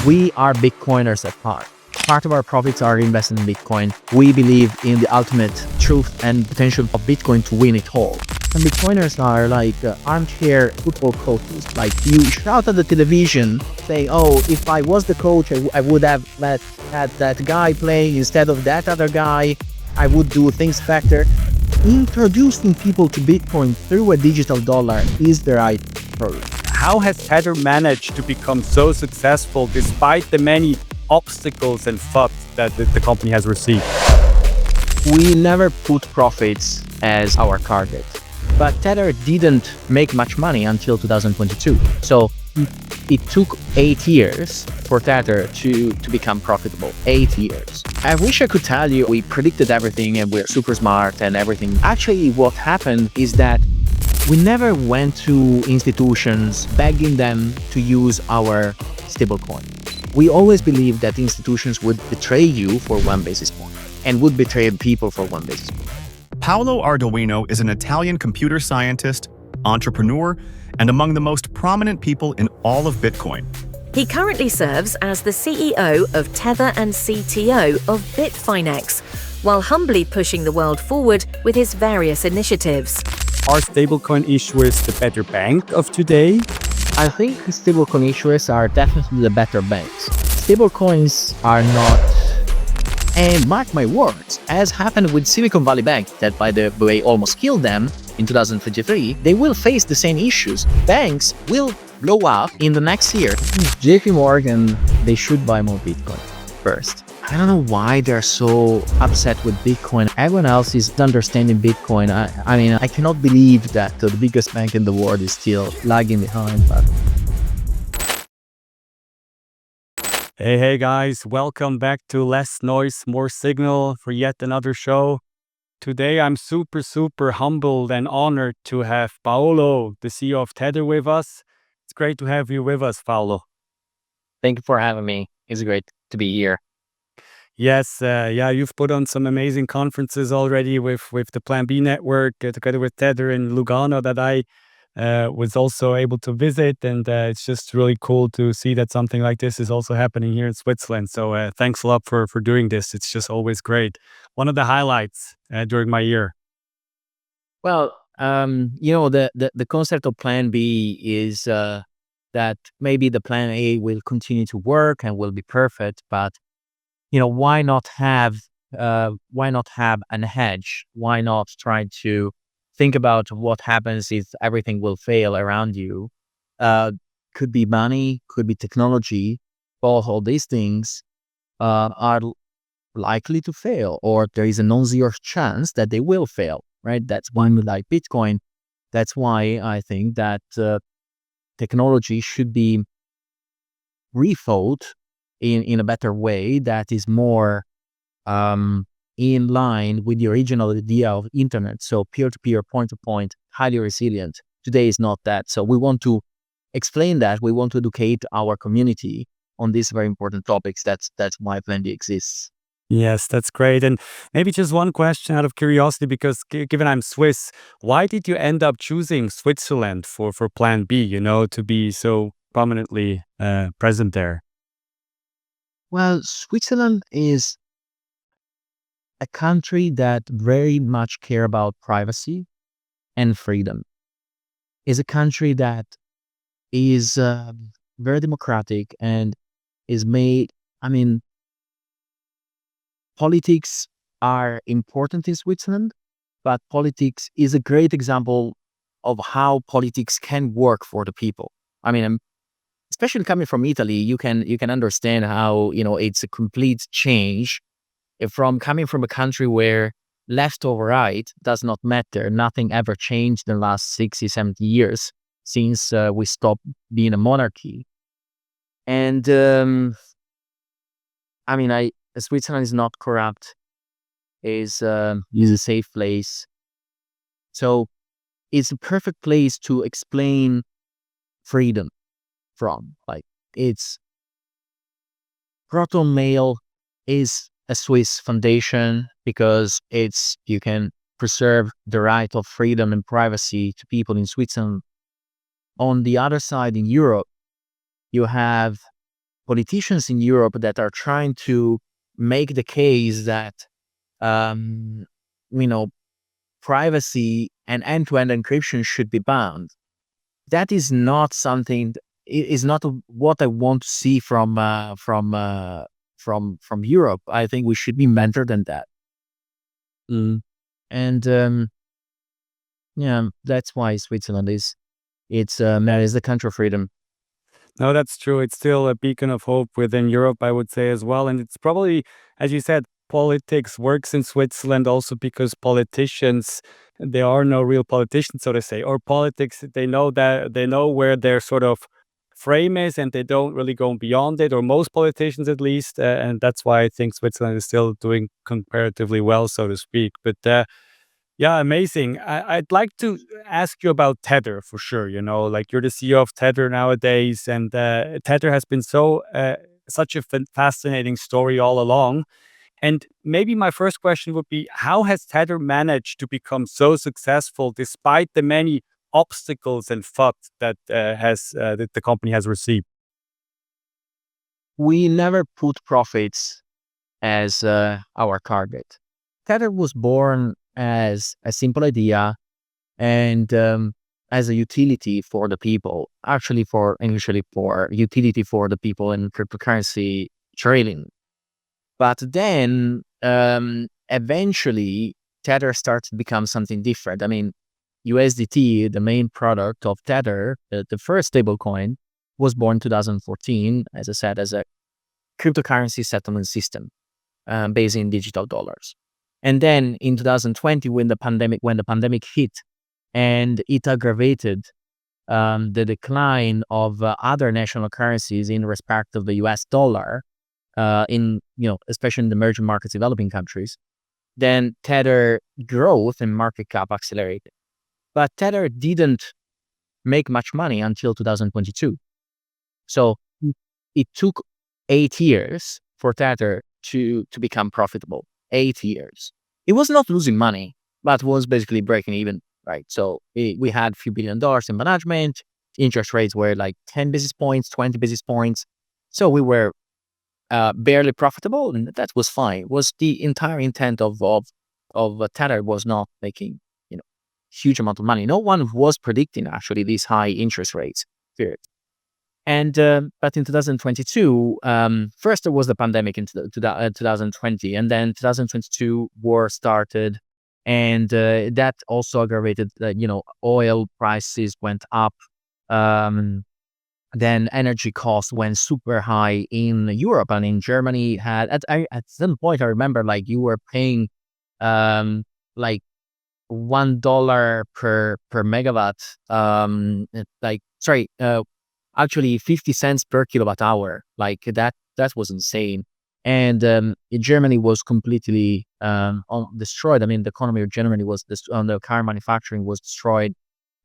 We are Bitcoiners at heart. Part of our profits are invested in Bitcoin. We believe in the ultimate truth and potential of Bitcoin to win it all. And Bitcoiners are like armchair football coaches. Like you shout at the television saying, oh, if I was the coach, I would have had that guy play instead of that other guy. I would do things better. Introducing people to Bitcoin through a digital dollar is the right approach. How has Tether managed to become so successful despite the many obstacles and fucks that the company has received? We never put profits as our target, but Tether didn't make much money until 2022. So it took 8 years for Tether to become profitable. 8 years. I wish I could tell you we predicted everything and we're super smart and everything. Actually, what happened is that we never went to institutions begging them to use our stablecoin. We always believed that institutions would betray you for 1 basis point and would betray people for 1 basis point. Paolo Ardoino is an Italian computer scientist, entrepreneur, and among the most prominent people in all of Bitcoin. He currently serves as the CEO of Tether and CTO of Bitfinex, while humbly pushing the world forward with his various initiatives. Are stablecoin issuers the better bank of today? I think stablecoin issuers are definitely the better banks. Stablecoins are not, and mark my words, as happened with Silicon Valley Bank, that by the way almost killed them in 2023, they will face the same issues. Banks will blow up in the next year. JP Morgan, they should buy more Bitcoin first. I don't know why they're so upset with Bitcoin. Everyone else is understanding Bitcoin. I mean, I cannot believe that the biggest bank in the world is still lagging behind. But Hey guys, welcome back to Less Noise, More Signal for yet another show. Today I'm super humbled and honored to have Paolo, the CEO of Tether, with us. It's great to have you with us, Paolo. thank you for having me. It's great to be here. Yes, you've put on some amazing conferences already with the Plan B network, together with Tether in Lugano that I was also able to visit. And it's just really cool to see that something like this is also happening here in Switzerland. So thanks a lot for doing this. It's just always great. One of the highlights during my year. Well, the concept of Plan B is that maybe the Plan A will continue to work and will be perfect, but why not have an hedge? Why not try to think about what happens if everything will fail around you? Could be money, could be technology. All these things are likely to fail, or there is a non-zero chance that they will fail, right? That's why we like Bitcoin. That's why I think that technology should be rethought in a better way that is more in line with the original idea of internet. So peer-to-peer, point-to-point, highly resilient. Today is not that. So we want to explain that. We want to educate our community on these very important topics. That's why Plan B exists. Yes, that's great. And maybe just one question out of curiosity, because given I'm Swiss, why did you end up choosing Switzerland for Plan B, to be so prominently present there? Well, Switzerland is a country that very much care about privacy and freedom. Is a country that is very democratic and is made, politics are important in Switzerland, but politics is a great example of how politics can work for the people. Especially coming from Italy, you can understand how it's a complete change from coming from a country where left or right does not matter. Nothing ever changed in the last 60, 70 years since we stopped being a monarchy. And Switzerland is not corrupt. Is a safe place. So it's a perfect place to explain freedom from. Like, it's Proton Mail is a Swiss foundation because you can preserve the right of freedom and privacy to people in Switzerland. On the other side, in Europe, you have politicians in Europe that are trying to make the case that um, you know privacy and end-to-end encryption should be banned. That is not something. Is not what I want to see from Europe. I think we should be better than that. And yeah, that's why Switzerland is that is the country of freedom. No, that's true. It's still a beacon of hope within Europe, I would say as well. And it's probably, as you said, politics works in Switzerland also because politicians, there are no real politicians, so to say, or politics, they know where their sort of frame is and they don't really go beyond it, or most politicians at least. And that's why I think Switzerland is still doing comparatively well, so to speak. But yeah, amazing. I'd like to ask you about Tether for sure. Like you're the CEO of Tether nowadays, and Tether has been such a fascinating story all along. And maybe my first question would be, how has Tether managed to become so successful despite the many obstacles and fucks that the company has received? We never put profits as our target. Tether was born as a simple idea and as a utility for the people, actually initially for utility for the people in cryptocurrency trading. But then eventually Tether started to become something different. I mean, USDT, the main product of Tether, the first stablecoin, was born in 2014, as I said, as a cryptocurrency settlement system based in digital dollars. And then in 2020, when the pandemic hit, and it aggravated the decline of other national currencies in respect of the US dollar, especially in the emerging markets, developing countries, then Tether growth and market cap accelerated. But Tether didn't make much money until 2022. So it took 8 years for Tether to become profitable. 8 years. It was not losing money, but was basically breaking even, right? So we had a few $1 billion in management. Interest rates were like 10 basis points, 20 basis points. So we were barely profitable, and that was fine. Was the entire intent of Tether was not making huge amount of money. No one was predicting actually these high interest rates. Period. And but in 2022, first there was the pandemic in 2020, and then 2022 war started, and that also aggravated. Oil prices went up. Then energy costs went super high in Europe, and in Germany had at some point I remember like you were paying like $1 per megawatt. Actually 50 cents per kilowatt hour. Like that was insane. And Germany was completely destroyed. I mean, the economy of Germany was the car manufacturing was destroyed.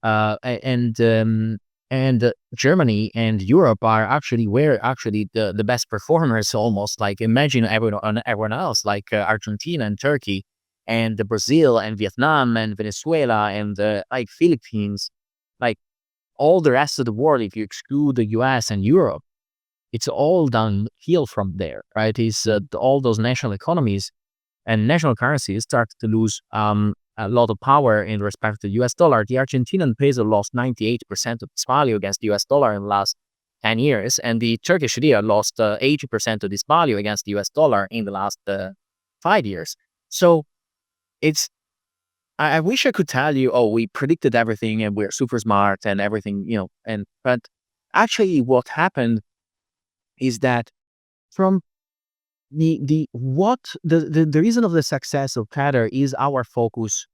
And Germany and Europe were actually the best performers almost. Like imagine everyone else, like Argentina and Turkey and Brazil and Vietnam and Venezuela and like Philippines, like all the rest of the world, if you exclude the US and Europe, it's all downhill from there, right? It's all those national economies and national currencies start to lose a lot of power in respect to the US dollar. The Argentinian peso lost 98% of its value against the US dollar in the last 10 years, and the Turkish lira lost 80% of its value against the US dollar in the last 5 years. So it's I wish I could tell you, oh, we predicted everything and we're super smart and everything, but actually what happened is that from the reason of the success of Tether is our focus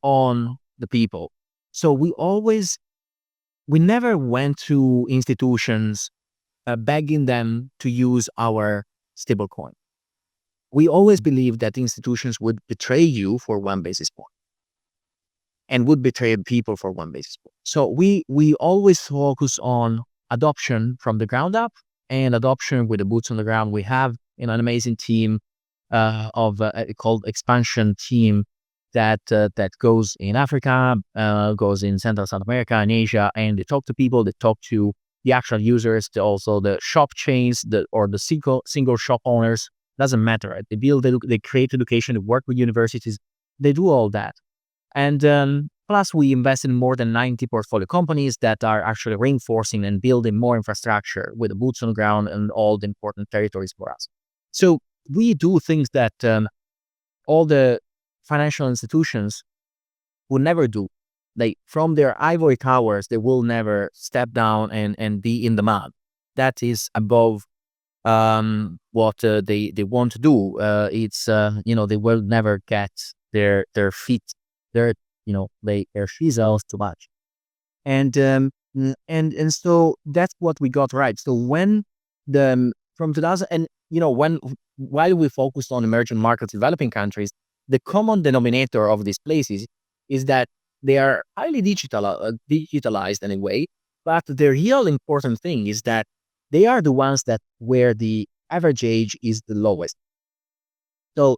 on the people. So we never went to institutions begging them to use our stablecoin. We always believed that institutions would betray you for 1 basis point and would betray people for 1 basis point. So we always focus on adoption from the ground up and adoption with the boots on the ground. We have an amazing team called expansion team that goes in Africa, goes in Central South America and Asia, and they talk to people, they talk to the actual users, also the shop chains, or the single shop owners. Doesn't matter. Right? They create education, they work with universities, they do all that. And plus, we invest in more than 90 portfolio companies that are actually reinforcing and building more infrastructure with the boots on the ground and all the important territories for us. So we do things that all the financial institutions will never do. Like from their ivory towers, they will never step down and be in the mud. That is above what they want to do. They will never get their feet, their their shoes too much. And so that's what we got right. So when from 2000, and while we focused on emerging markets, developing countries, the common denominator of these places is that they are highly digitalized in a way, but the real important thing is that they are the ones that where the average age is the lowest. So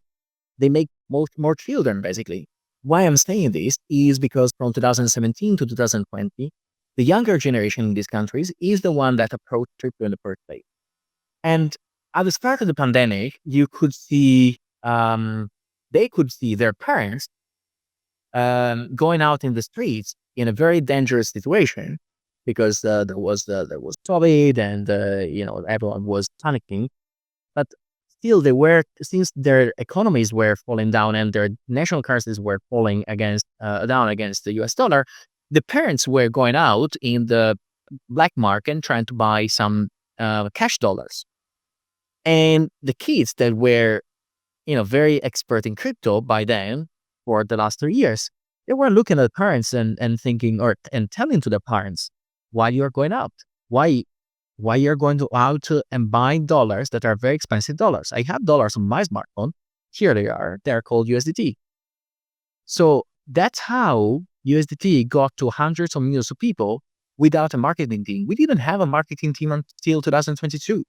they make more children, basically. Why I'm saying this is because from 2017 to 2020, the younger generation in these countries is the one that approached crypto in the first place. And at the start of the pandemic, you could see, they could see their parents going out in the streets in a very dangerous situation because there was COVID and everyone was panicking. But still, since their economies were falling down and their national currencies were falling down against the US dollar, the parents were going out in the black market trying to buy some cash dollars. And the kids that were, very expert in crypto by then for the last 3 years, they were looking at the parents and thinking and telling to their parents why you're going out, why you're going out and buying dollars that are very expensive dollars. I have dollars on my smartphone. Here they are. They're called USDT. So that's how USDT got to hundreds of millions of people without a marketing team. We didn't have a marketing team until 2022.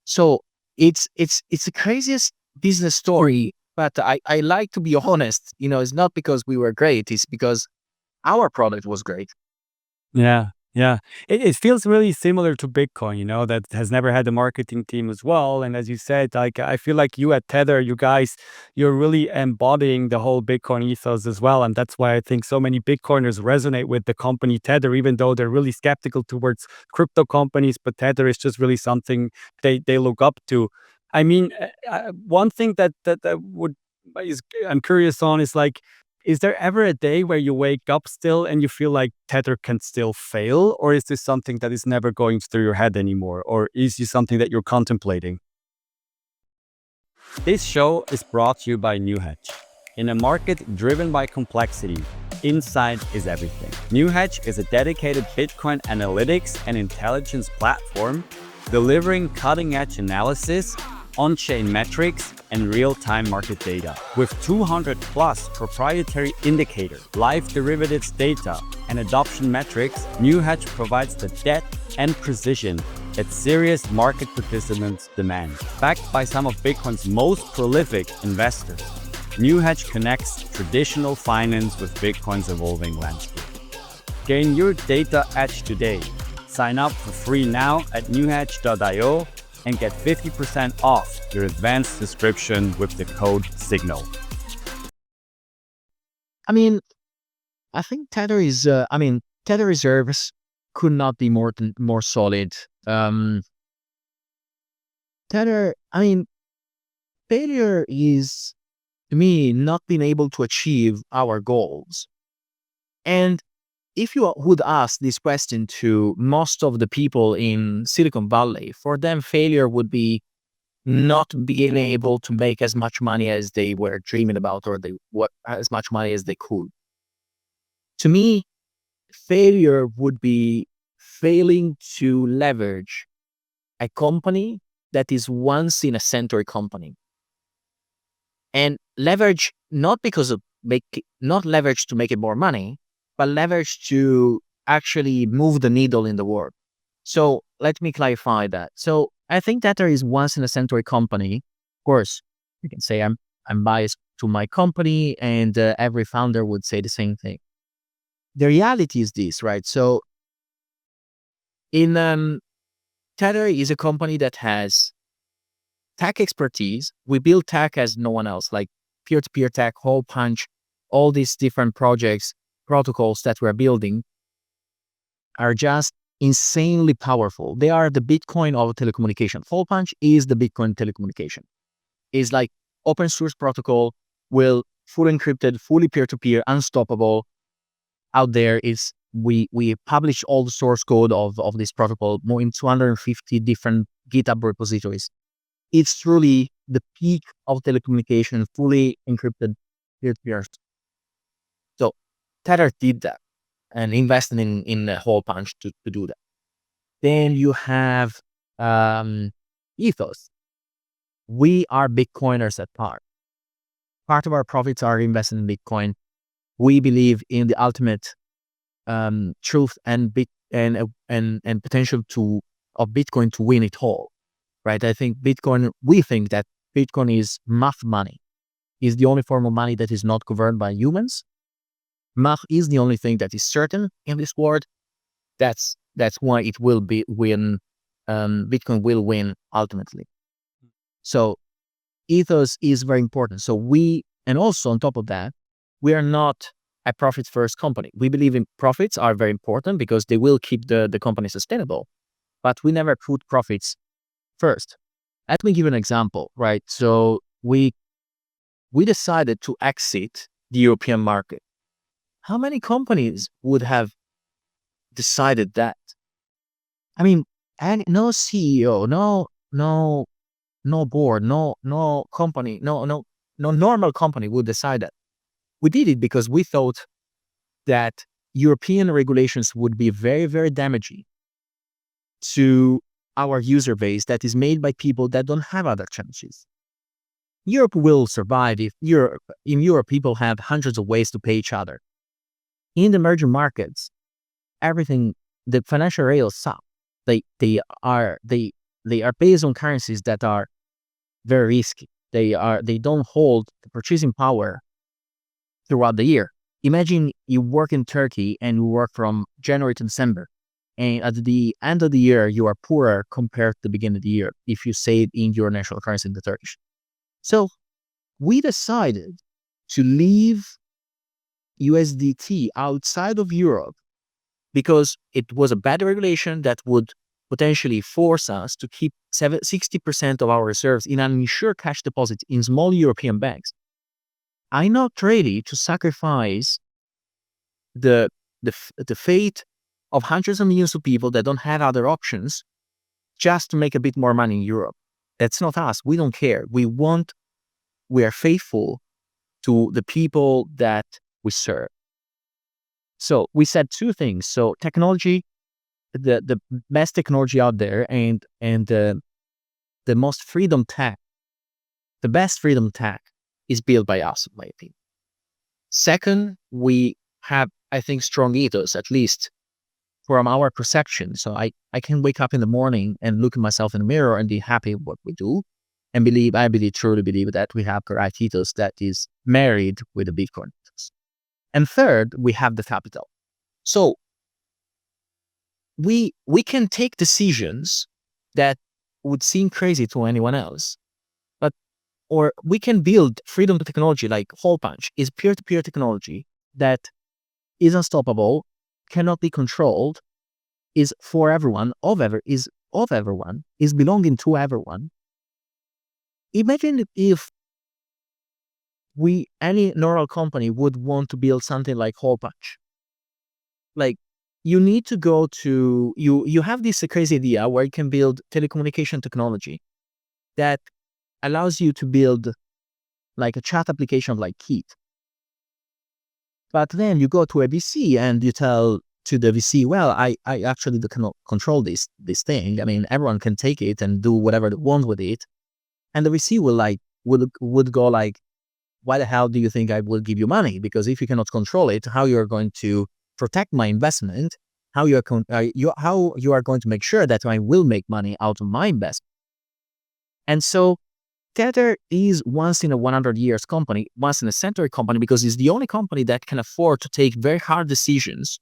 So it's the craziest business story. But I like to be honest. It's not because we were great. It's because our product was great. Yeah, yeah. It feels really similar to Bitcoin, that has never had a marketing team as well. And as you said, like I feel like you at Tether, you guys, you're really embodying the whole Bitcoin ethos as well. And that's why I think so many Bitcoiners resonate with the company Tether, even though they're really skeptical towards crypto companies. But Tether is just really something they look up to. I mean, one thing that I'm curious on is like, is there ever a day where you wake up still and you feel like Tether can still fail? Or is this something that is never going through your head anymore? Or is this something that you're contemplating? This show is brought to you by NewHedge. In a market driven by complexity, insight is everything. NewHedge is a dedicated Bitcoin analytics and intelligence platform delivering cutting-edge analysis, on-chain metrics, and real-time market data. With 200 plus proprietary indicators, live derivatives data, and adoption metrics, NewHedge provides the depth and precision that serious market participants demand. Backed by some of Bitcoin's most prolific investors, NewHedge connects traditional finance with Bitcoin's evolving landscape. Gain your data edge today. Sign up for free now at newhedge.io and get 50% off your advanced subscription with the code SIGNAL. I think Tether is, Tether reserves could not be more solid. Tether, failure is, to me, not being able to achieve our goals. And if you would ask this question to most of the people in Silicon Valley, for them, failure would be not being able to make as much money as they were dreaming about, or as much money as they could. To me, failure would be failing to leverage a company that is once in a century company. And leverage not leverage to make it more money, but leverage to actually move the needle in the world. So let me clarify that. So I think that there is once in a century company. Of course, you can say I'm biased to my company, and every founder would say the same thing. The reality is this, right? So In Tether is a company that has tech expertise. We build tech as no one else, like peer-to-peer tech, hole punch, all these different projects, protocols that we're building are just insanely powerful. They are the Bitcoin of telecommunication. Hole punch is the Bitcoin telecommunication. It's like open source protocol, will fully encrypted, fully peer-to-peer, unstoppable. Out there is we publish all the source code of this protocol more in 250 different GitHub repositories. It's truly the peak of telecommunication, fully encrypted peer-to-peer. So Tether did that and invested in the hole punch to do that. Then you have ethos. We are Bitcoiners at heart. Part of our profits are invested in Bitcoin. We believe in the ultimate truth and potential of Bitcoin to win it all, right? We think that Bitcoin is math money, is the only form of money that is not governed by humans. Math is the only thing that is certain in this world. That's why it will win. Bitcoin will win ultimately. So ethos is very important. And also on top of that, we are not a profit first company. We believe in profits are very important because they will keep the company sustainable, but we never put profits first. Let me give an example, right? So we decided to exit the European market. How many companies would have decided that? I mean, and no CEO, no board, no company, no normal company would decide that. We did it because we thought that European regulations would be very, very damaging to our user base that is made by people that don't have other chances. Europe will survive if in Europe people have hundreds of ways to pay each other. In the emerging markets, the financial rails suck. They are based on currencies that are very risky. They don't hold the purchasing power throughout the year. Imagine you work in Turkey and you work from January to December, and at the end of the year you are poorer compared to the beginning of the year if you save in your national currency, the Turkish. So we decided to leave USDT outside of Europe because it was a bad regulation that would potentially force us to keep 60% of our reserves in uninsured cash deposits in small European banks. I'm not ready to sacrifice the fate of hundreds of millions of people that don't have other options just to make a bit more money in Europe. That's not us. We don't care. We are faithful to the people that we serve. So we said two things. So technology, the best technology out there, and the most freedom tech, the best freedom tech is built by us, in my opinion. Second, we have, I think, strong ethos, at least from our perception. So I can wake up in the morning and look at myself in the mirror and be happy with what we do, and truly believe that we have the right ethos that is married with the Bitcoin ethos. And third, we have the capital. So we can take decisions that would seem crazy to anyone else, or we can build freedom technology like hole punch is peer-to-peer technology that is unstoppable, cannot be controlled, is for everyone, is belonging to everyone. Imagine if any normal company would want to build something like hole punch. Like, you need to go to, you have this crazy idea where you can build telecommunication technology that allows you to build like a chat application like Keith. But then you go to a VC and you tell to the VC, well, I actually cannot control this thing. I mean, everyone can take it and do whatever they want with it. And the VC would go like, why the hell do you think I will give you money? Because if you cannot control it, how you are going to protect my investment? How you are going to make sure that I will make money out of my investment? And so Tether is once in a 100 years company, once in a century company, because it's the only company that can afford to take very hard decisions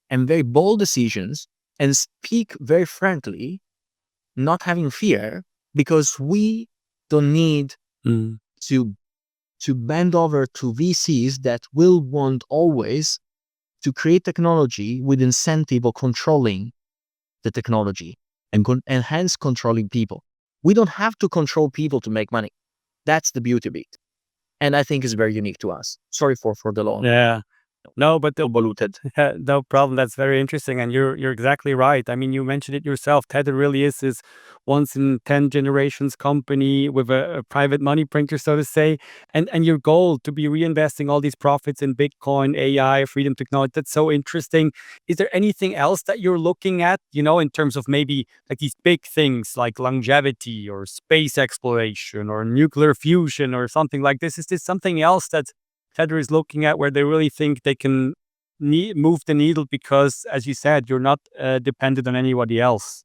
and very bold decisions and speak very frankly, not having fear, because we don't need to bend over to VCs that will want always to create technology with incentive of controlling the technology and hence controlling people. We don't have to control people to make money. That's the beauty of it. And I think it's very unique to us. Sorry for the long. Yeah. No, but Convoluted. no problem. That's very interesting, and you're exactly right. I mean, you mentioned it yourself. Tether really is this once in 10 generations company with a private money printer, so to say. And your goal to be reinvesting all these profits in Bitcoin, AI, freedom technology. That's so interesting. Is there anything else that you're looking at? In terms of maybe like these big things like longevity or space exploration or nuclear fusion or something like this? Is this something else that Tether is looking at where they really think they can move the needle because, as you said, you're not dependent on anybody else?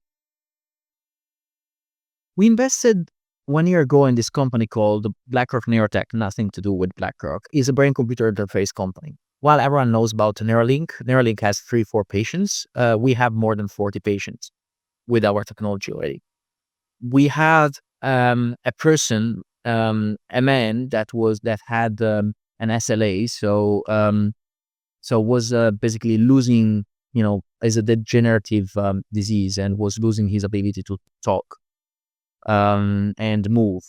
We invested 1 year ago in this company called BlackRock Neurotech, nothing to do with BlackRock. It's a brain-computer interface company. While everyone knows about Neuralink has 3-4 patients. We have more than 40 patients with our technology already. We had a person, a man that had an SLA, so was basically losing, as a degenerative disease, and was losing his ability to talk and move.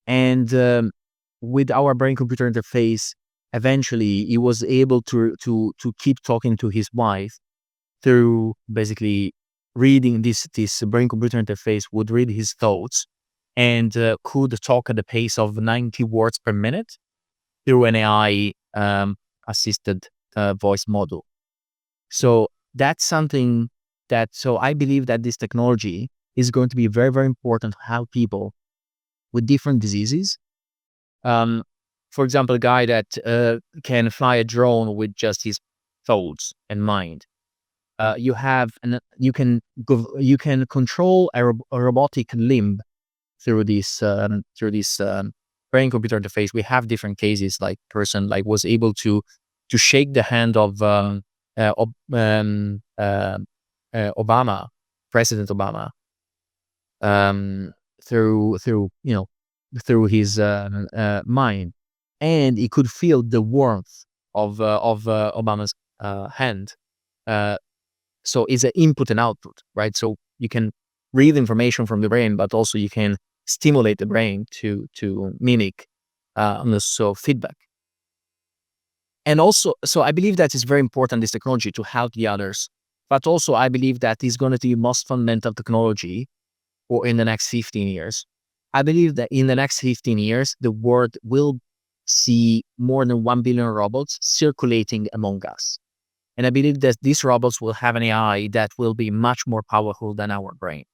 And with our brain-computer interface, eventually he was able to keep talking to his wife through basically reading this brain-computer interface would read his thoughts and could talk at the pace of 90 words per minute through an AI assisted voice model. So that's something so I believe that this technology is going to be very, very important to help people with different diseases. For example, a guy that can fly a drone with just his thoughts and mind. You can control a robotic limb through this brain computer interface. We have different cases, like person was able to shake the hand of Obama, President Obama, through his mind, and he could feel the warmth of Obama's hand. So it's an input and output, right? So you can read information from the brain, but also you can stimulate the brain to mimic so feedback. And also, so I believe that it's very important, this technology, to help the others. But also, I believe that it's going to be the most fundamental technology for in the next 15 years. I believe that in the next 15 years, the world will see more than 1 billion robots circulating among us. And I believe that these robots will have an AI that will be much more powerful than our brain.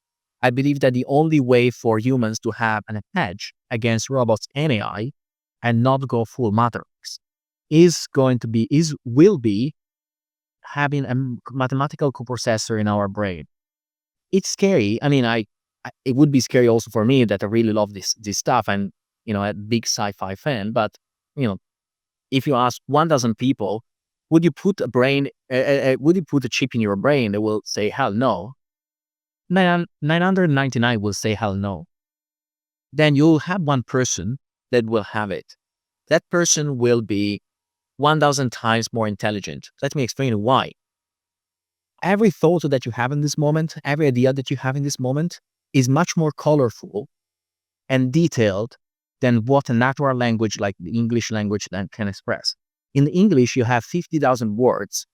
I believe that the only way for humans to have an edge against robots and AI and not go full Matrix will be having a mathematical coprocessor in our brain. It's scary. I mean, it would be scary also for me, that I really love this stuff, and a big sci-fi fan. But if you ask 1,000 people, would you put a chip in your brain? They will say hell no. 999 will say hell no. Then you'll have one person that will have it. That person will be 1,000 times more intelligent. Let me explain why. Every thought that you have in this moment, every idea that you have in this moment is much more colorful and detailed than what a natural language like the English language can express. In English, you have 50,000 words.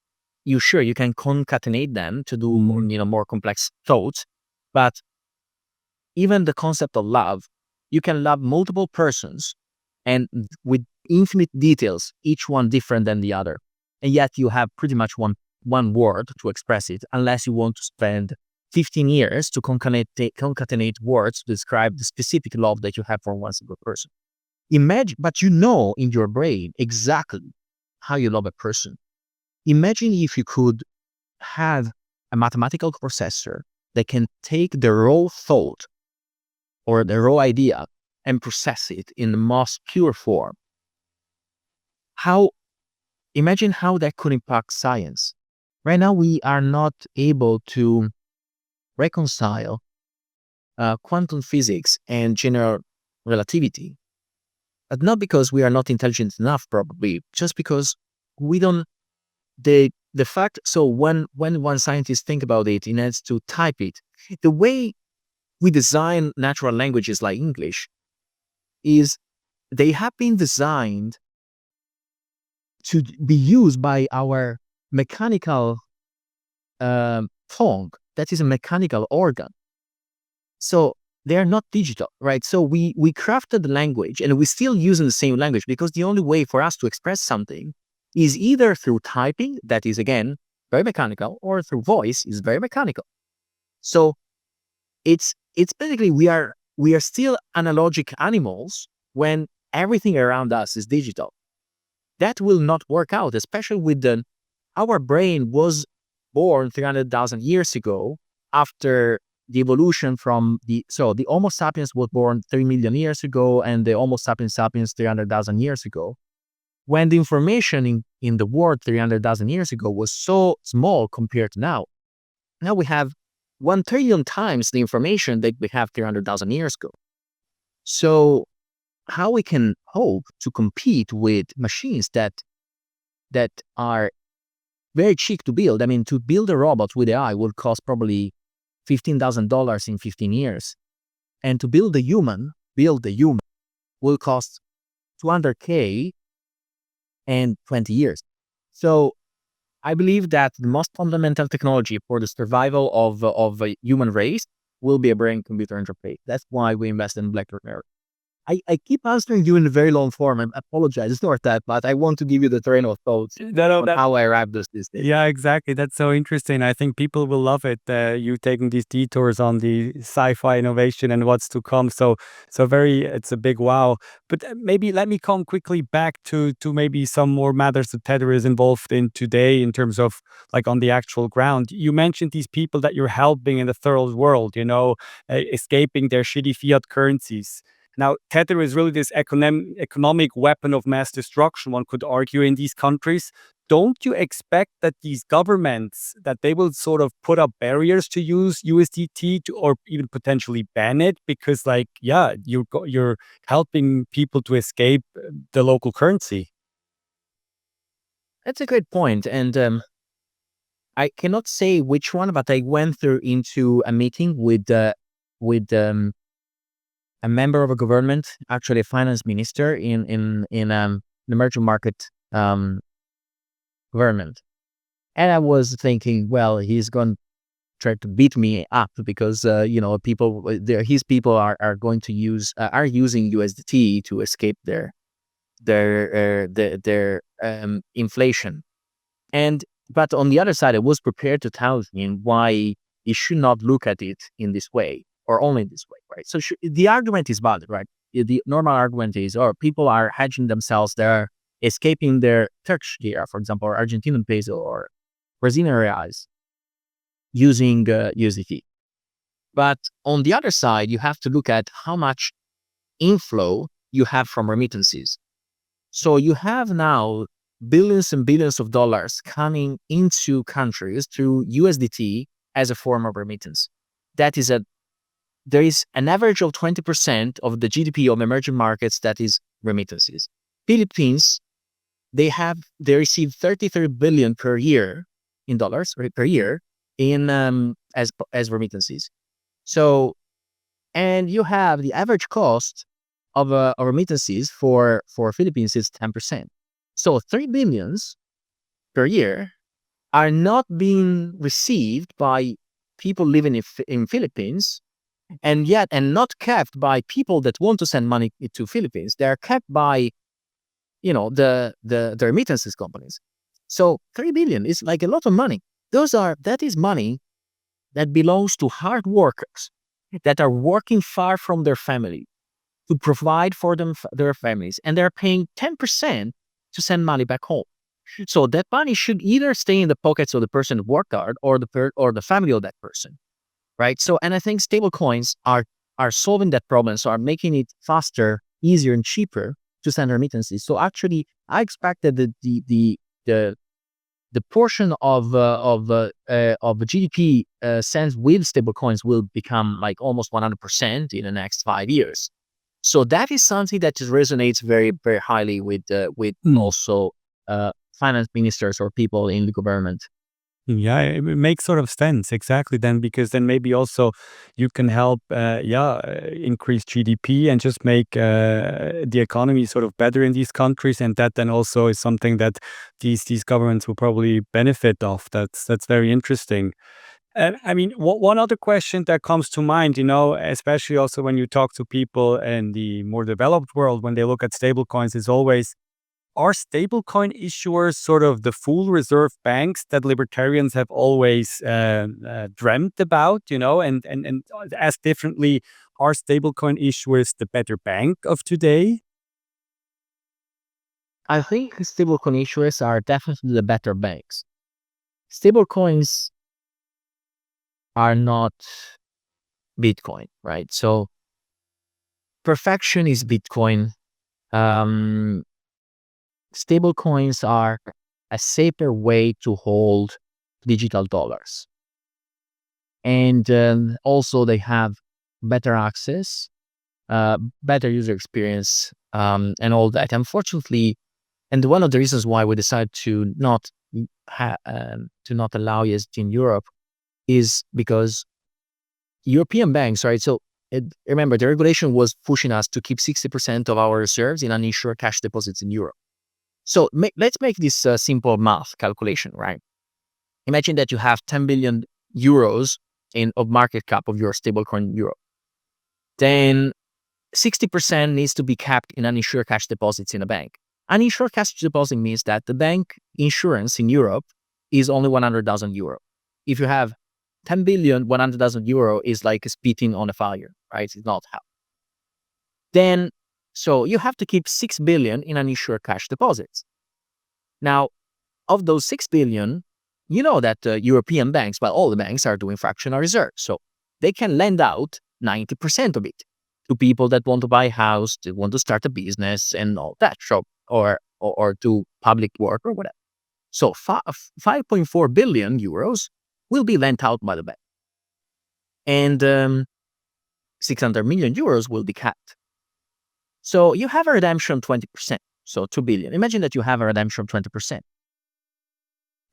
You can concatenate them to do more complex thoughts. But even the concept of love, you can love multiple persons and with infinite details, each one different than the other. And yet you have pretty much one word to express it, unless you want to spend 15 years to concatenate words to describe the specific love that you have for one single person. Imagine, but in your brain exactly how you love a person. Imagine if you could have a mathematical processor that can take the raw thought or the raw idea and process it in the most pure form. Imagine how that could impact science. right now we are not able to reconcile quantum physics and general relativity, but not because we are not intelligent enough, probably just because we don't. The fact, so when one scientist think about it, he has to type it. The way we design natural languages like English is they have been designed to be used by our mechanical tongue. That is a mechanical organ. So they are not digital, right? So we crafted the language and we're still using the same language because the only way for us to express something is either through typing, that is again very mechanical, or through voice, is very mechanical. So it's basically we are still analogic animals when everything around us is digital. That will not work out, especially with our brain was born 300,000 years ago after the evolution from the Homo sapiens was born 3 million years ago, and the Homo sapiens 300,000 years ago, when the information in the world 300,000 years ago was so small compared to now. Now we have 1 trillion times the information that we have 300,000 years ago. So how we can hope to compete with machines that are very cheap to build? I mean, to build a robot with AI will cost probably $15,000 in 15 years. And to build a human will cost $200K and 20 years. So I believe that the most fundamental technology for the survival of a human race will be a brain-computer interface. That's why we invest in BlackRock. I keep answering you in a very long form. I apologize for that, but I want to give you the train of thoughts on how I arrived at this day. Yeah, exactly. That's so interesting. I think people will love it. You taking these detours on the sci-fi innovation and what's to come. It's a big wow. But maybe let me come quickly back to maybe some more matters that Tether is involved in today in terms of like on the actual ground. You mentioned these people that you're helping in the third world, escaping their shitty fiat currencies. Now, Tether is really this economic weapon of mass destruction, one could argue, in these countries. Don't you expect that these governments, that they will sort of put up barriers to use USDT or even potentially ban it? Because you're helping people to escape the local currency. That's a great point. And I cannot say which one, but I went through into a meeting with a member of a government, actually a finance minister in the emerging market government. And I was thinking, well, he's going to try to beat me up because his people are going to are using USDT to escape their inflation. But on the other side, I was prepared to tell him why he should not look at it in this way, or only in this way, right? So the argument is valid, right? The normal argument is, people are hedging themselves, they're escaping their Turkish lira, for example, or Argentinian peso, or Brazilian reais, using USDT. But on the other side, you have to look at how much inflow you have from remittances. So you have now billions and billions of dollars coming into countries through USDT as a form of remittance. There is an average of 20% of the GDP of emerging markets that is remittances. Philippines, they receive 33 billion per year in dollars, right, per year in as remittances. So, and you have the average cost of remittances for Philippines is 10%. So 3 billions per year are not being received by people living in Philippines, and not kept by people that want to send money to Philippines. They are kept by, the remittances companies. So 3 billion is like a lot of money. That is money that belongs to hard workers that are working far from their family to provide for their families, and they're paying 10% to send money back home. So that money should either stay in the pockets of the person who worked hard, or the family of that person, right? So, and I think stablecoins are solving that problem, so are making it faster, easier, and cheaper to send remittances. So actually, I expect that the the portion of GDP sent with stablecoins will become like almost 100% in the next 5 years. So that is something that just resonates very, very highly with also finance ministers or people in the government. Yeah, it makes sort of sense exactly then, because then maybe also you can help, increase GDP and just make the economy sort of better in these countries, and that then also is something that these governments will probably benefit of. That's very interesting. I mean, one other question that comes to mind, especially also when you talk to people in the more developed world, when they look at stablecoins, is always, are stablecoin issuers sort of the full reserve banks that libertarians have always dreamt about, and asked differently, are stablecoin issuers the better bank of today? I think stablecoin issuers are definitely the better banks. Stablecoins are not Bitcoin, right? So perfection is Bitcoin. Um, Stablecoins are a safer way to hold digital dollars. And also they have better access, better user experience, and all that. Unfortunately, and one of the reasons why we decided to not allow ESG in Europe is because European banks, right? So remember, the regulation was pushing us to keep 60% of our reserves in uninsured cash deposits in Europe. So let's make this simple math calculation, right? Imagine that you have 10 billion euros of market cap of your stablecoin in Europe. Then 60% needs to be kept in uninsured cash deposits in a bank. Uninsured cash deposit means that the bank insurance in Europe is only 100,000 euro. If you have 10 billion, 100,000 euro is like spitting on a fire, right? It's not how. Then, so you have to keep 6 billion in uninsured cash deposits. Now, of those 6 billion, you know that European banks, well, all the banks are doing fractional reserves. So they can lend out 90% of it to people that want to buy a house, that want to start a business and all that. So, or do public work or whatever. So 5.4 billion euros will be lent out by the bank. And 600 million euros will be capped. So you have a redemption 20%. So 2 billion. Imagine that you have a redemption 20%.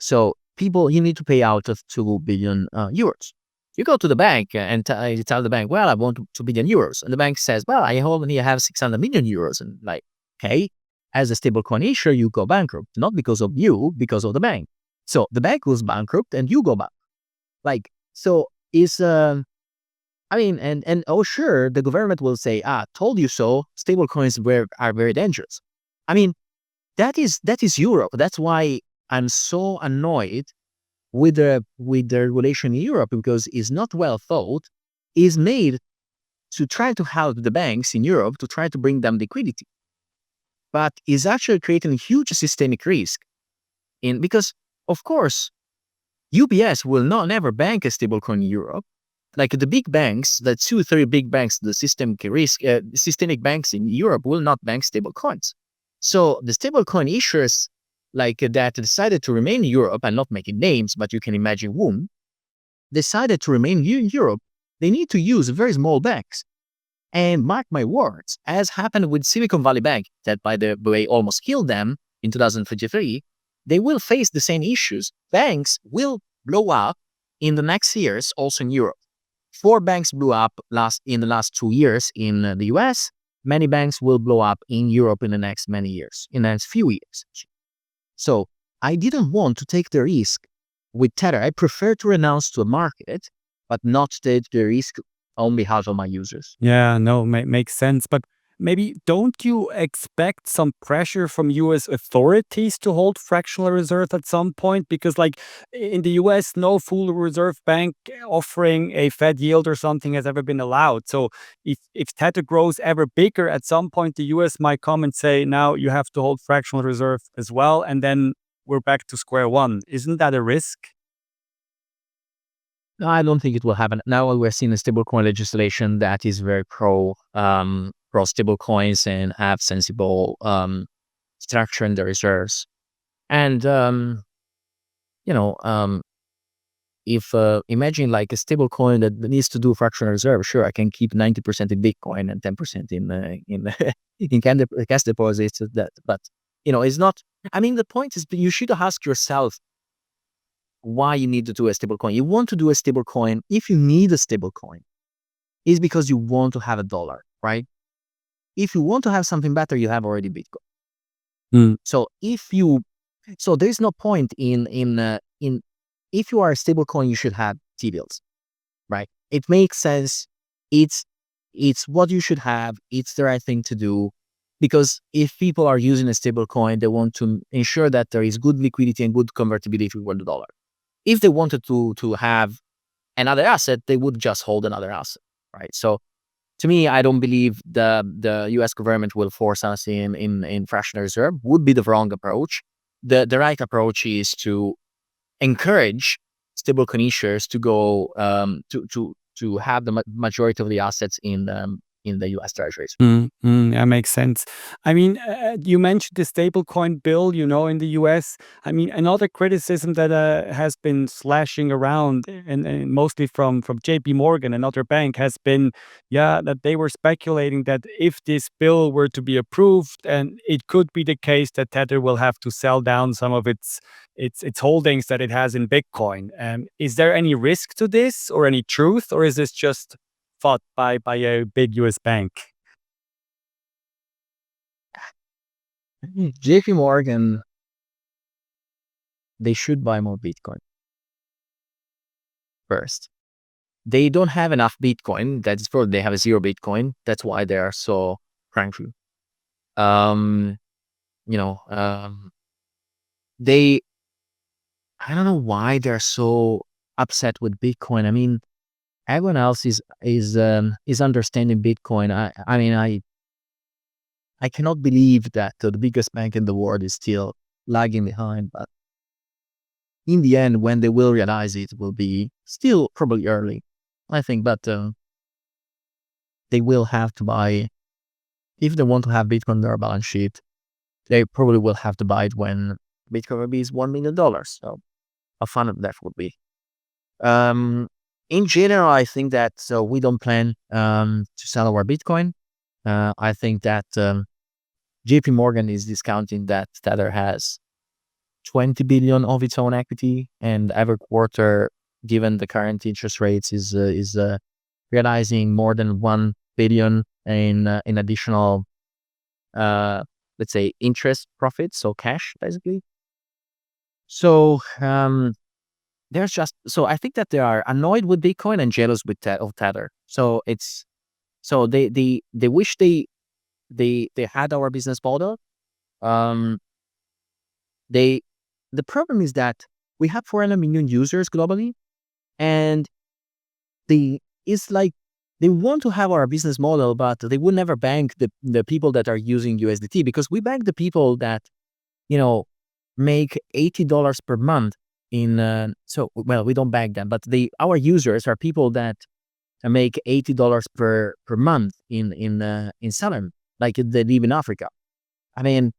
So you need to pay out of 2 billion euros. You go to the bank and you tell the bank, well, I want 2 billion euros. And the bank says, well, I only have 600 million euros. And like, okay, as a stablecoin issuer, you go bankrupt, not because of you, because of the bank. So the bank goes bankrupt and you go back. Like, so is, and oh, sure, the government will say, told you so, stablecoins are very dangerous. I mean, that is Europe. That's why I'm so annoyed with the regulation in Europe, because it's not well thought. It's made to try to help the banks in Europe to try to bring them liquidity, but is actually creating huge systemic risk. Because of course, UBS will never bank a stablecoin in Europe. Like the big banks, the 2-3 big banks, the systemic banks in Europe will not bank stablecoins. So the stablecoin issuers like that decided to remain in Europe, and not making names, but you can imagine whom, decided to remain in Europe, they need to use very small banks. And mark my words, as happened with Silicon Valley Bank, that by the way almost killed them in 2023, they will face the same issues. Banks will blow up in the next years also in Europe. 4 banks blew up in the last 2 years in the US. Many banks will blow up in Europe in the next few years. So I didn't want to take the risk with Tether. I prefer to renounce to a market, but not take the risk on behalf of my users. Yeah, no, makes sense. But maybe don't you expect some pressure from US authorities to hold fractional reserve at some point? Because like in the US, no full reserve bank offering a Fed yield or something has ever been allowed. So if Tether grows ever bigger, at some point the US might come and say, now you have to hold fractional reserve as well. And then we're back to square one. Isn't that a risk? No, I don't think it will happen. Now we're seeing a stablecoin legislation that is very pro stablecoins and have sensible structure in the reserves. And if imagine like a stable coin that needs to do fractional reserve, sure, I can keep 90% in Bitcoin and 10% in in cash deposits. But it's not. I mean, the point is, you should ask yourself why you need to do a stable coin. You want to do a stable coin. If you need a stable coin, is because you want to have a dollar, right? If you want to have something better, you have already Bitcoin. So there's no point in if you are a stable coin, you should have T-bills, right? It makes sense. It's what you should have. It's the right thing to do, because if people are using a stable coin, they want to ensure that there is good liquidity and good convertibility for the dollar. If they wanted to have another asset, they would just hold another asset, right? So to me, I don't believe the U.S. government will force us in fractional reserve. Would be the wrong approach. The right approach is to encourage stablecoin issuers to go to have the majority of the assets in the U.S. treasuries. That makes sense. I mean, you mentioned the stablecoin bill, in the US. I mean, another criticism that has been slashing around, and mostly from JP Morgan, another bank, has been, that they were speculating that if this bill were to be approved, and it could be the case that Tether will have to sell down some of its holdings that it has in Bitcoin. Is there any risk to this, or any truth, or is this just fought by a big US bank? JP Morgan, they should buy more Bitcoin first. They don't have enough Bitcoin. That's for they have a zero Bitcoin. That's why they are so cranky. They I don't know why they're so upset with Bitcoin. I mean, everyone else is understanding Bitcoin. I cannot believe that the biggest bank in the world is still lagging behind. But in the end, when they will realize it, will be still probably early, I think. But they will have to buy, if they want to have Bitcoin on their balance sheet, they probably will have to buy it when Bitcoin will be $1 million. So how fun that would be. In general, I think that we don't plan to sell our Bitcoin. I think that JP Morgan is discounting that Tether has 20 billion of its own equity, and every quarter, given the current interest rates, is realizing more than 1 billion in additional, let's say, interest profits, so cash basically. So I think that they are annoyed with Bitcoin and jealous of Tether. So they wish they had our business model. The problem is that we have 400 million users globally, and it's like they want to have our business model, but they would never bank the people that are using USDT, because we bank the people that make $80 per month we don't bank them, but our users are people that make $80 per month in Salem, like they live in Africa. I mean,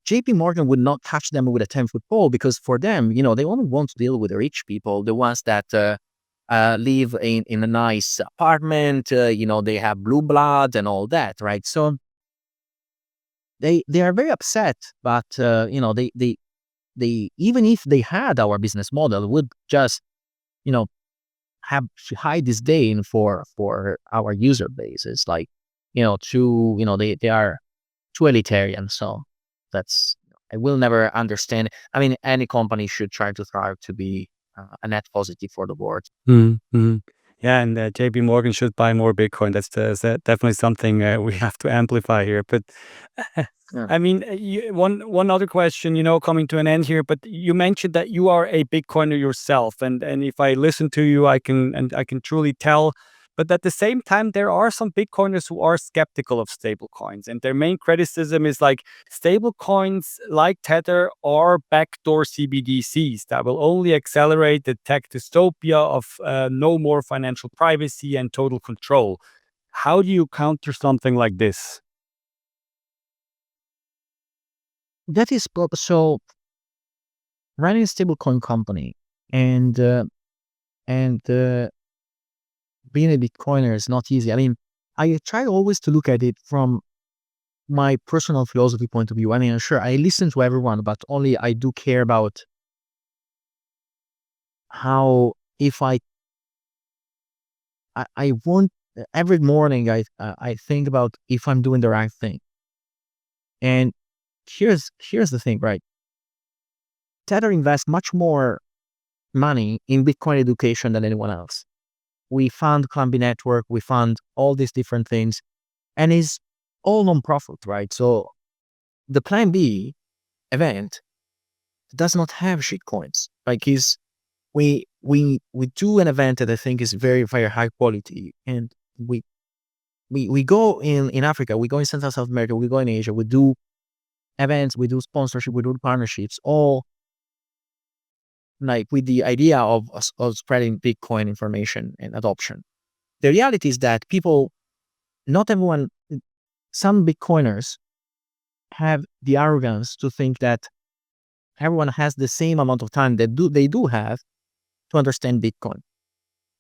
JP Morgan would not touch them with a 10-foot pole, because for them, they only want to deal with the rich people, the ones that live in a nice apartment, they have blue blood and all that, right? So they are very upset, but they even if they had our business model, would just have high disdain for our user base. It's like they are too elitarian. So I will never understand. I mean, any company should try to thrive to be a net positive for the world. Mm-hmm. Yeah, and JP Morgan should buy more Bitcoin. That's definitely something we have to amplify here. But Yeah. I mean, one other question, coming to an end here. But you mentioned that you are a Bitcoiner yourself, and if I listen to you, I can truly tell. But at the same time, there are some Bitcoiners who are skeptical of stablecoins, and their main criticism is like stablecoins like Tether are backdoor CBDCs that will only accelerate the tech dystopia of no more financial privacy and total control. How do you counter something like this? That is so. running a stablecoin company and being a Bitcoiner is not easy. I mean, I try always to look at it from my personal philosophy point of view. I mean, sure, I listen to everyone, but only I do care about how if I want every morning I think about if I'm doing the right thing. And here's the thing, right? Tether invests much more money in Bitcoin education than anyone else. We fund Clumpy Network, we fund all these different things, and it's all non-profit, right? So the Plan B event does not have shitcoins. Like we do an event that I think is very, very high quality, and we go in Africa, we go in Central South America, we go in Asia, we do events, we do sponsorship, we do partnerships, all like with the idea of spreading Bitcoin information and adoption. The reality is that not everyone, some Bitcoiners have the arrogance to think that everyone has the same amount of time that they do have to understand Bitcoin.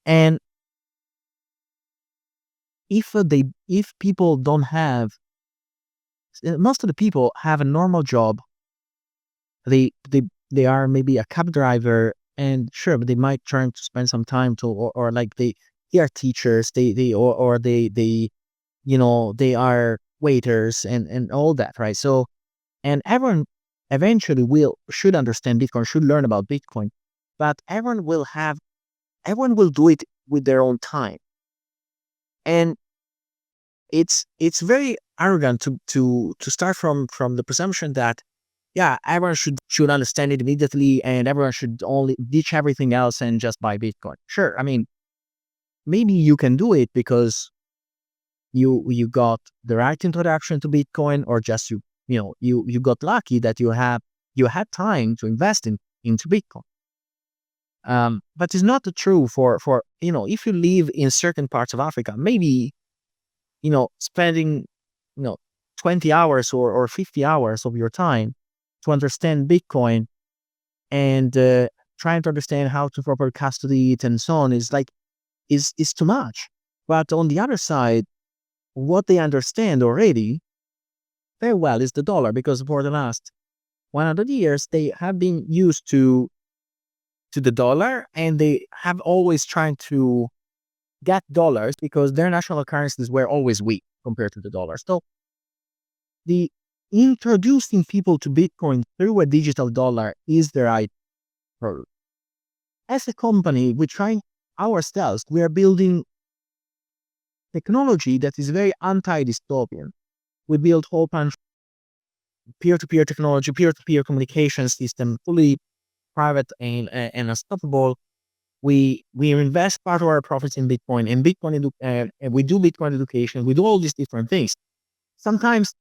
And if people don't have, most of the people have a normal job. They are maybe a cab driver, and sure, but they might try to spend some time to, or like they are teachers, they they are waiters and all that, right? So, and everyone eventually should understand Bitcoin, should learn about Bitcoin, but everyone will do it with their own time. And it's very arrogant to start from the presumption that everyone should understand it immediately and everyone should only ditch everything else and just buy Bitcoin. Sure, I mean, maybe you can do it because you got the right introduction to Bitcoin, or just you got lucky that you had time to invest into Bitcoin. But it's not true for if you live in certain parts of Africa, maybe spending 20 hours or 50 hours of your time to understand Bitcoin and trying to understand how to properly custody it and so on is too much. But on the other side, what they understand already very well is the dollar, because for the last 100 years they have been used to the dollar, and they have always tried to get dollars because their national currencies were always weak compared to the dollar. So the introducing people to Bitcoin through a digital dollar is the right approach. As a company, we try ourselves, we are building technology that is very anti-dystopian. We build whole bunch of peer-to-peer technology, peer-to-peer communication system, fully private and unstoppable. We invest part of our profits in Bitcoin, and and we do Bitcoin education. We do all these different things. Sometimes,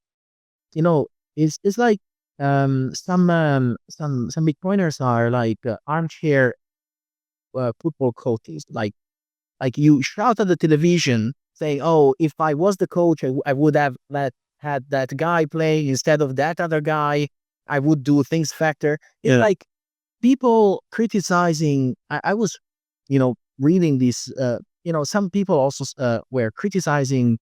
it's like some Bitcoiners are like armchair football coaches. Like you shout at the television saying, "Oh, if I was the coach, I would have had that guy play instead of that other guy. I would do things factor." It's like people criticizing. I was, reading this. Some people also were criticizing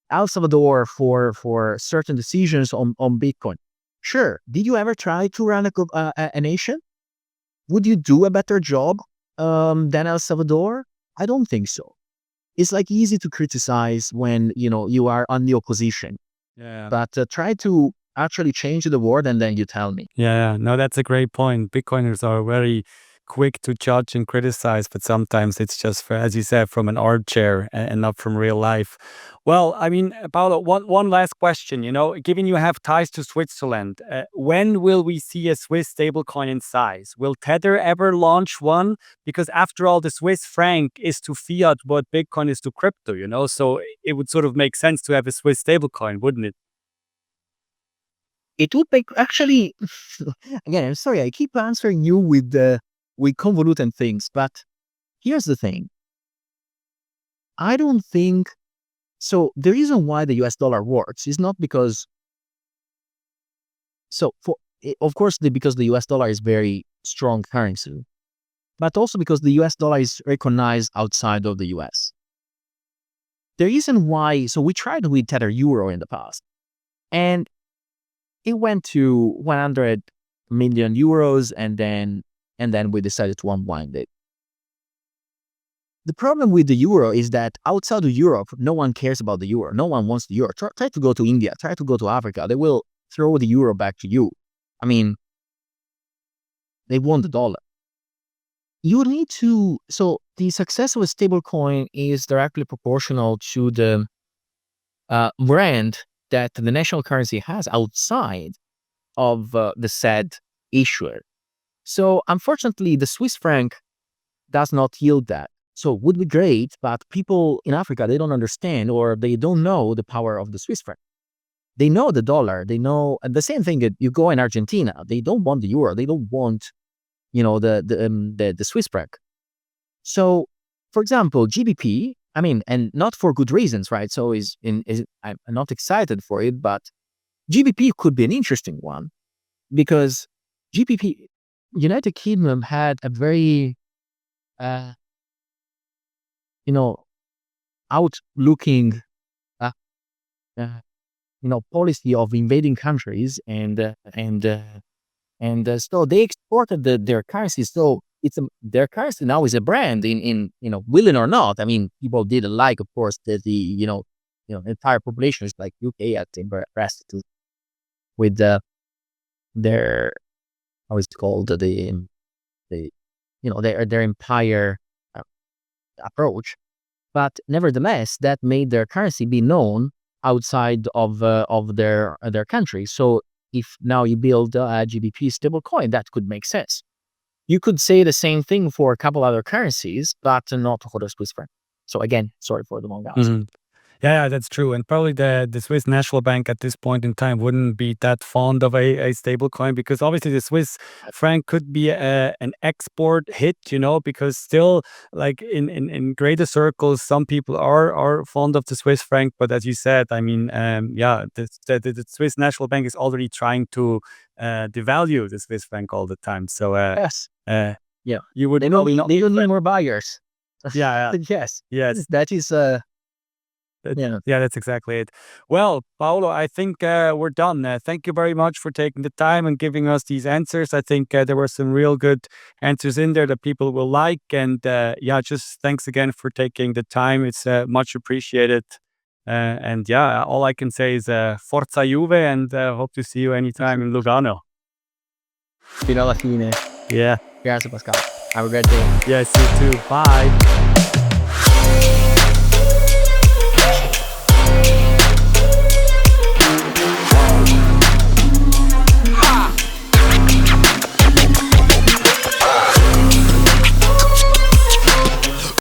El Salvador for certain decisions on Bitcoin. Sure. Did you ever try to run a nation? Would you do a better job than El Salvador? I don't think so. It's like easy to criticize when you are on the opposition. Yeah. But try to actually change the world, and then you tell me. Yeah, no, that's a great point. Bitcoiners are very quick to judge and criticize, but sometimes it's just, as you said, from an armchair and not from real life. Well, I mean, Paolo, one last question. Given you have ties to Switzerland, when will we see a Swiss stablecoin in size? Will Tether ever launch one? Because after all, the Swiss franc is to fiat what Bitcoin is to crypto. So it would sort of make sense to have a Swiss stablecoin, wouldn't it? It would make actually. Again, I'm sorry, I keep answering you with convoluted things, but here's the thing. I don't think so. The reason why the US dollar works is not because. So of course, because the US dollar is very strong currency, but also because the US dollar is recognized outside of the US. The reason why, so we tried with Tether Euro in the past, and it went to 100 million euros, and then we decided to unwind it. The problem with the euro is that outside of Europe, no one cares about the euro. No one wants the euro. Try to go to India, try to go to Africa. They will throw the euro back to you. I mean, they want the dollar. You need to, so the success of a stablecoin is directly proportional to the brand that the national currency has outside of the said issuer. So unfortunately, the Swiss franc does not yield that. So it would be great, but people in Africa, they don't understand, or they don't know the power of the Swiss franc. They know the dollar. They know the same thing. You go in Argentina, they don't want the euro. They don't want, the Swiss franc. So, for example, GBP. I mean, and not for good reasons, right? So I'm not excited for it, but GBP could be an interesting one because GBP, United Kingdom had a very outlooking, policy of invading countries, and so they exported their currency. So their currency now is a brand in willing or not. I mean, people didn't like, of course, that the entire population is like UK at impressed with their, how is it called, the their empire approach. But nevertheless, that made their currency be known outside of their country. So if now you build a GBP stablecoin, that could make sense. You could say the same thing for a couple other currencies, but not for the Swiss franc. So again, sorry for the long answer. Yeah, that's true. And probably the Swiss National Bank at this point in time wouldn't be that fond of a stable coin, because obviously the Swiss franc could be an export hit, because still, like in greater circles, some people are fond of the Swiss franc. But as you said, I mean, the Swiss National Bank is already trying to devalue the Swiss franc all the time. So Yes. you would They don't need more buyers. Yeah. Yes. Yes. That is Yeah, that's exactly it. Well, Paolo, I think we're done. Thank you very much for taking the time and giving us these answers. I think there were some real good answers in there that people will like. And just thanks again for taking the time. It's much appreciated. And all I can say is Forza Juve, and hope to see you anytime in Lugano. fino alla fine. Yeah. Grazie Pascal. Have a great day. Yes, you too. Bye.